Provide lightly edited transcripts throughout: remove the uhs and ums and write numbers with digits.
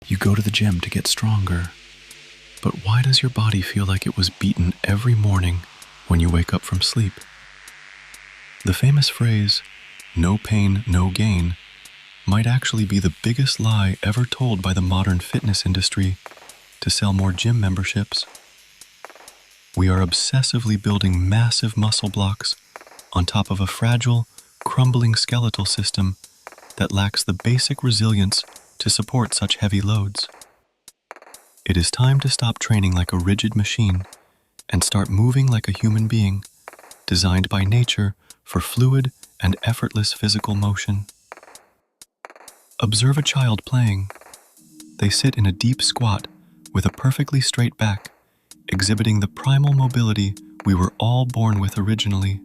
You go to the gym to get stronger. But why does your body feel like it was beaten every morning when you wake up from sleep? The famous phrase, "no pain, no gain," might actually be the biggest lie ever told by the modern fitness industry to sell more gym memberships. We are obsessively building massive muscle blocks on top of a fragile, crumbling skeletal system that lacks the basic resilience to support such heavy loads. It is time to stop training like a rigid machine and start moving like a human being, designed by nature for fluid and effortless physical motion. Observe a child playing. They sit in a deep squat with a perfectly straight back, exhibiting the primal mobility we were all born with originally.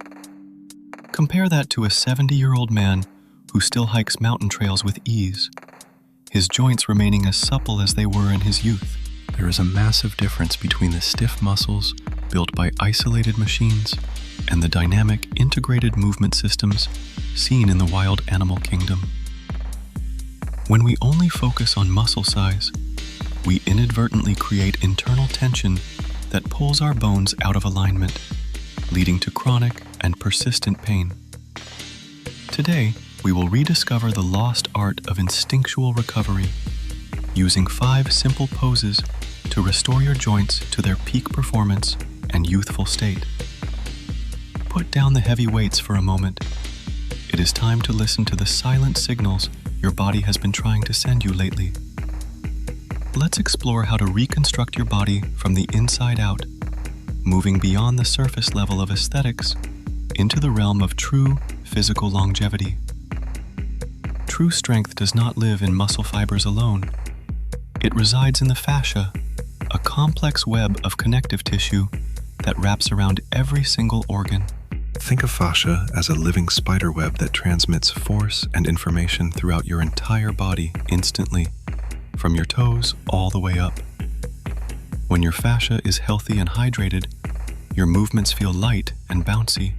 Compare that to a 70-year-old man who still hikes mountain trails with ease, his joints remaining as supple as they were in his youth. There is a massive difference between the stiff muscles built by isolated machines and the dynamic, integrated movement systems seen in the wild animal kingdom. When we only focus on muscle size, we inadvertently create internal tension that pulls our bones out of alignment, leading to chronic and persistent pain. Today, we will rediscover the lost art of instinctual recovery, using 5 simple poses to restore your joints to their peak performance and youthful state. Put down the heavy weights for a moment. It is time to listen to the silent signals your body has been trying to send you lately. Let's explore how to reconstruct your body from the inside out, moving beyond the surface level of aesthetics into the realm of true physical longevity. True strength does not live in muscle fibers alone. It resides in the fascia, a complex web of connective tissue that wraps around every single organ. Think of fascia as a living spider web that transmits force and information throughout your entire body instantly, from your toes all the way up. When your fascia is healthy and hydrated, your movements feel light and bouncy.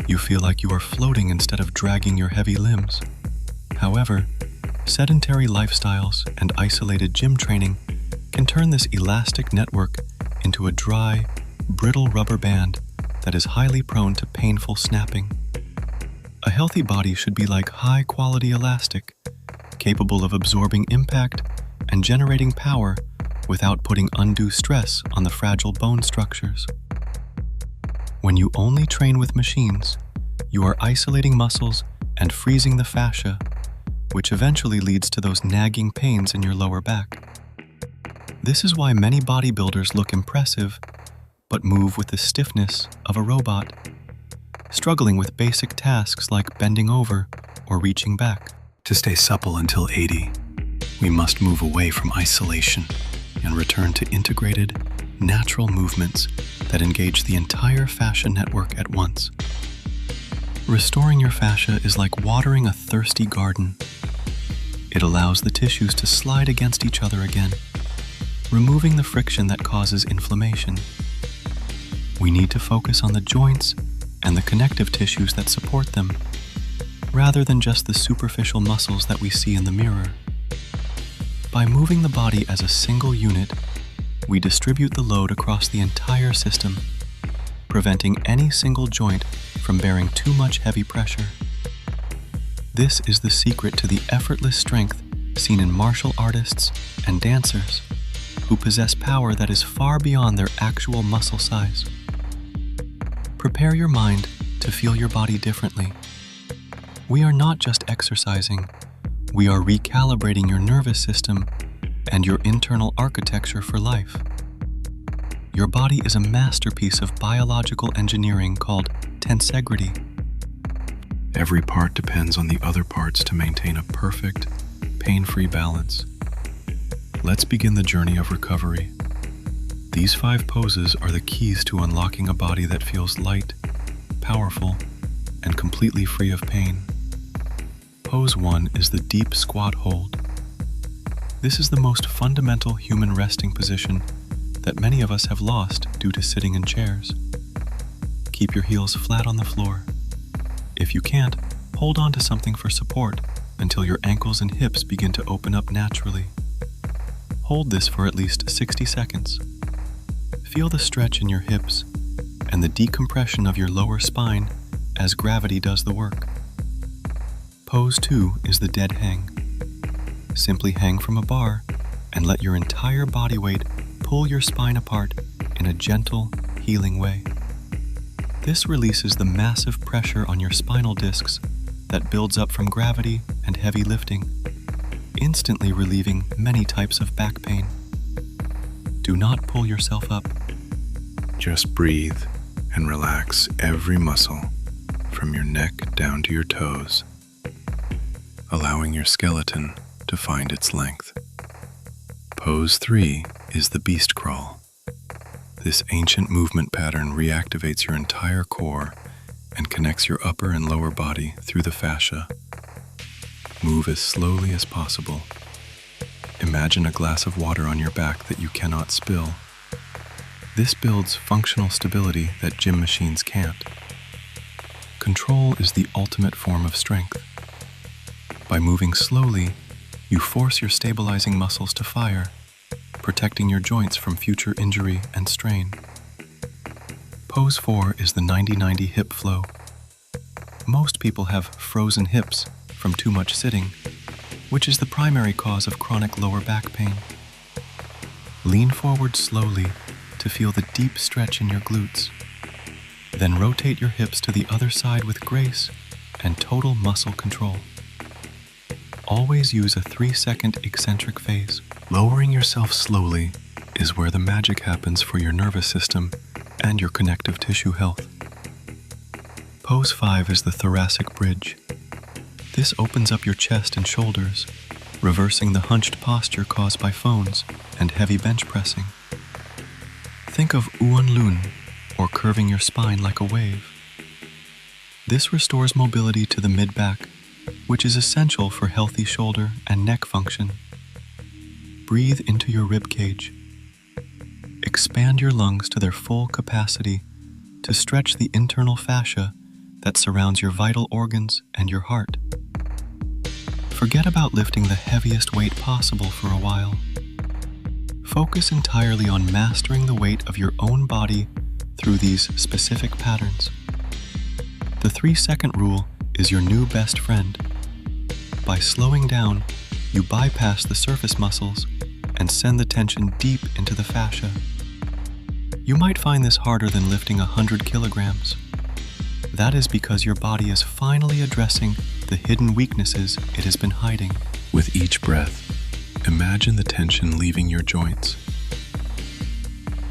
You feel like you are floating instead of dragging your heavy limbs. However, sedentary lifestyles and isolated gym training can turn this elastic network into a dry, brittle rubber band that is highly prone to painful snapping. A healthy body should be like high-quality elastic, capable of absorbing impact and generating power without putting undue stress on the fragile bone structures. When you only train with machines, you are isolating muscles and freezing the fascia, which eventually leads to those nagging pains in your lower back. This is why many bodybuilders look impressive, but move with the stiffness of a robot, struggling with basic tasks like bending over or reaching back. To stay supple until 80, we must move away from isolation and return to integrated, natural movements that engage the entire fascia network at once. Restoring your fascia is like watering a thirsty garden. It allows the tissues to slide against each other again, removing the friction that causes inflammation. We need to focus on the joints and the connective tissues that support them, rather than just the superficial muscles that we see in the mirror. By moving the body as a single unit, we distribute the load across the entire system, preventing any single joint from bearing too much heavy pressure. This is the secret to the effortless strength seen in martial artists and dancers who possess power that is far beyond their actual muscle size. Prepare your mind to feel your body differently. We are not just exercising, we are recalibrating your nervous system and your internal architecture for life. Your body is a masterpiece of biological engineering called tensegrity. Every part depends on the other parts to maintain a perfect, pain-free balance. Let's begin the journey of recovery. These 5 poses are the keys to unlocking a body that feels light, powerful, and completely free of pain. Pose 1 is the deep squat hold. This is the most fundamental human resting position that many of us have lost due to sitting in chairs. Keep your heels flat on the floor. If you can't, hold on to something for support until your ankles and hips begin to open up naturally. Hold this for at least 60 seconds. Feel the stretch in your hips and the decompression of your lower spine as gravity does the work. Pose 2 is the dead hang. Simply hang from a bar and let your entire body weight pull your spine apart in a gentle, healing way. This releases the massive pressure on your spinal discs that builds up from gravity and heavy lifting, instantly relieving many types of back pain. Do not pull yourself up. Just breathe and relax every muscle from your neck down to your toes, allowing your skeleton to find its length. Pose 3 is the beast crawl. This ancient movement pattern reactivates your entire core and connects your upper and lower body through the fascia. Move as slowly as possible. Imagine a glass of water on your back that you cannot spill. This builds functional stability that gym machines can't. Control is the ultimate form of strength. By moving slowly, you force your stabilizing muscles to fire, protecting your joints from future injury and strain. Pose 4 is the 90-90 hip flow. Most people have frozen hips from too much sitting, which is the primary cause of chronic lower back pain. Lean forward slowly to feel the deep stretch in your glutes. Then rotate your hips to the other side with grace and total muscle control. Always use a 3-second eccentric phase. Lowering yourself slowly is where the magic happens for your nervous system and your connective tissue health. Pose 5 is the thoracic bridge. This opens up your chest and shoulders, reversing the hunched posture caused by phones and heavy bench pressing. Think of Uan Lun, or curving your spine like a wave. This restores mobility to the mid-back, which is essential for healthy shoulder and neck function. Breathe into your rib cage. Expand your lungs to their full capacity to stretch the internal fascia that surrounds your vital organs and your heart. Forget about lifting the heaviest weight possible for a while. Focus entirely on mastering the weight of your own body through these specific patterns. The 3-second rule is your new best friend. By slowing down, you bypass the surface muscles and send the tension deep into the fascia. You might find this harder than lifting 100 kilograms. That is because your body is finally addressing the hidden weaknesses it has been hiding. With each breath, imagine the tension leaving your joints.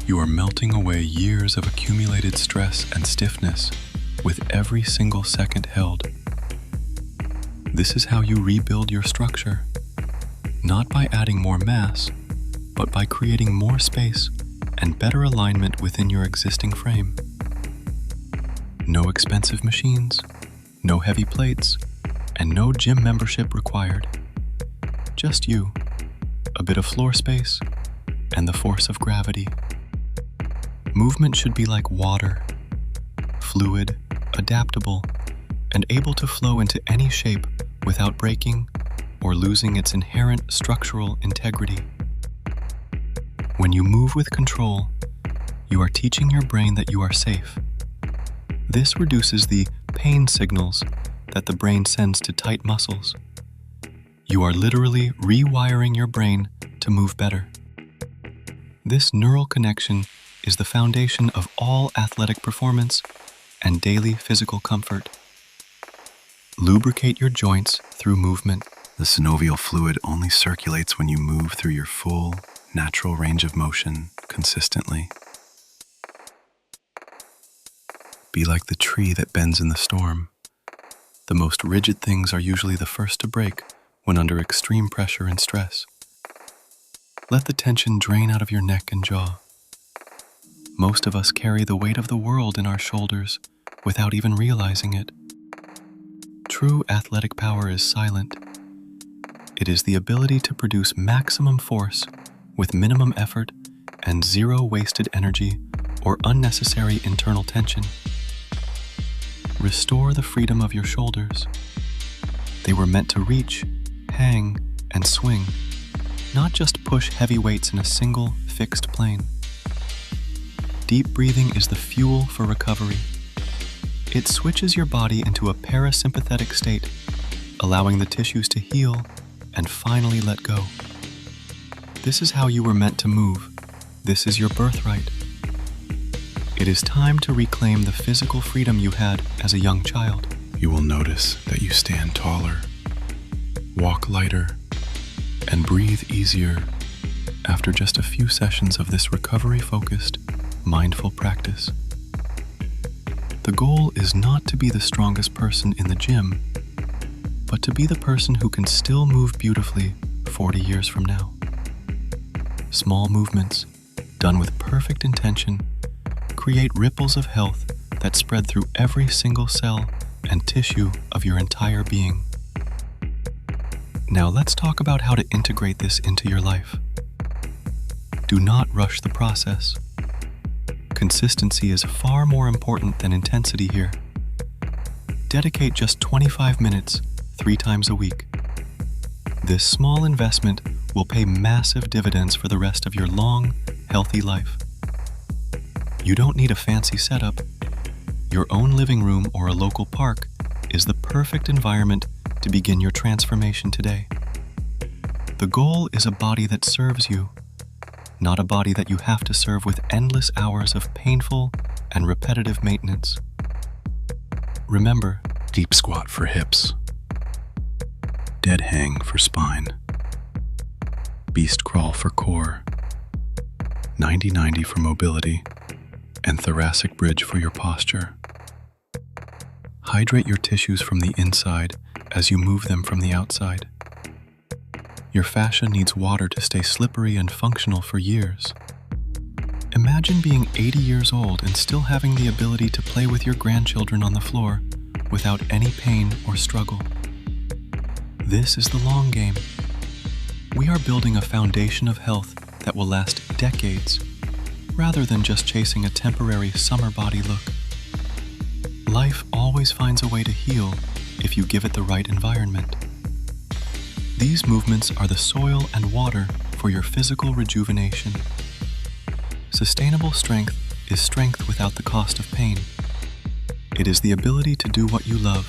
You are melting away years of accumulated stress and stiffness with every single second held. This is how you rebuild your structure, not by adding more mass, but by creating more space and better alignment within your existing frame. No expensive machines, no heavy plates, and no gym membership required. Just you, a bit of floor space, and the force of gravity. Movement should be like water, fluid, adaptable, and able to flow into any shape without breaking or losing its inherent structural integrity. When you move with control, you are teaching your brain that you are safe. This reduces the pain signals that the brain sends to tight muscles. You are literally rewiring your brain to move better. This neural connection is the foundation of all athletic performance and daily physical comfort. Lubricate your joints through movement. The synovial fluid only circulates when you move through your full, natural range of motion consistently. Be like the tree that bends in the storm. The most rigid things are usually the first to break when under extreme pressure and stress. Let the tension drain out of your neck and jaw. Most of us carry the weight of the world in our shoulders without even realizing it. True athletic power is silent. It is the ability to produce maximum force with minimum effort and zero wasted energy or unnecessary internal tension. Restore the freedom of your shoulders. They were meant to reach, hang, and swing. not just push heavy weights in a single, fixed plane. Deep breathing is the fuel for recovery. It switches your body into a parasympathetic state, allowing the tissues to heal and finally let go. This is how you were meant to move. This is your birthright. It is time to reclaim the physical freedom you had as a young child. You will notice that you stand taller, walk lighter, and breathe easier after just a few sessions of this recovery-focused, mindful practice. The goal is not to be the strongest person in the gym, but to be the person who can still move beautifully 40 years from now. Small movements, done with perfect intention, create ripples of health that spread through every single cell and tissue of your entire being. Now let's talk about how to integrate this into your life. Do not rush the process. Consistency is far more important than intensity here. Dedicate just 25 minutes, 3 times a week. This small investment will pay massive dividends for the rest of your long, healthy life. You don't need a fancy setup. Your own living room or a local park is the perfect environment to begin your transformation today. The goal is a body that serves you, not a body that you have to serve with endless hours of painful and repetitive maintenance. Remember, Deep squat for hips, dead hang for spine, beast crawl for core, 90-90 for mobility, and thoracic bridge for your posture. Hydrate your tissues from the inside as you move them from the outside. Your fascia needs water to stay slippery and functional for years. Imagine being 80 years old and still having the ability to play with your grandchildren on the floor without any pain or struggle. This is the long game. We are building a foundation of health that will last decades, rather than just chasing a temporary summer body look. Life always finds a way to heal if you give it the right environment. These movements are the soil and water for your physical rejuvenation. Sustainable strength is strength without the cost of pain. It is the ability to do what you love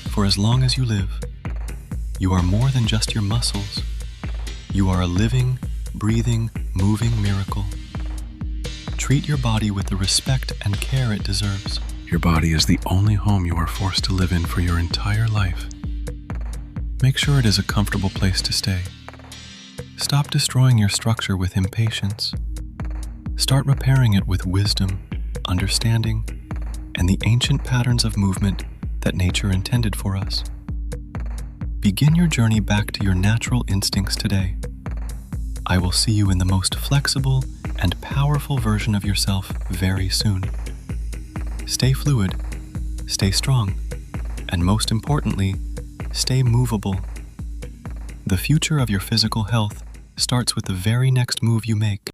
for as long as you live. You are more than just your muscles. You are a living, breathing, moving miracle. Treat your body with the respect and care it deserves. Your body is the only home you are forced to live in for your entire life. Make sure it is a comfortable place to stay. Stop destroying your structure with impatience. Start repairing it with wisdom, understanding, and the ancient patterns of movement that nature intended for us. Begin your journey back to your natural instincts today. I will see you in the most flexible and powerful version of yourself very soon. Stay fluid, stay strong, and most importantly, stay movable. The future of your physical health starts with the very next move you make.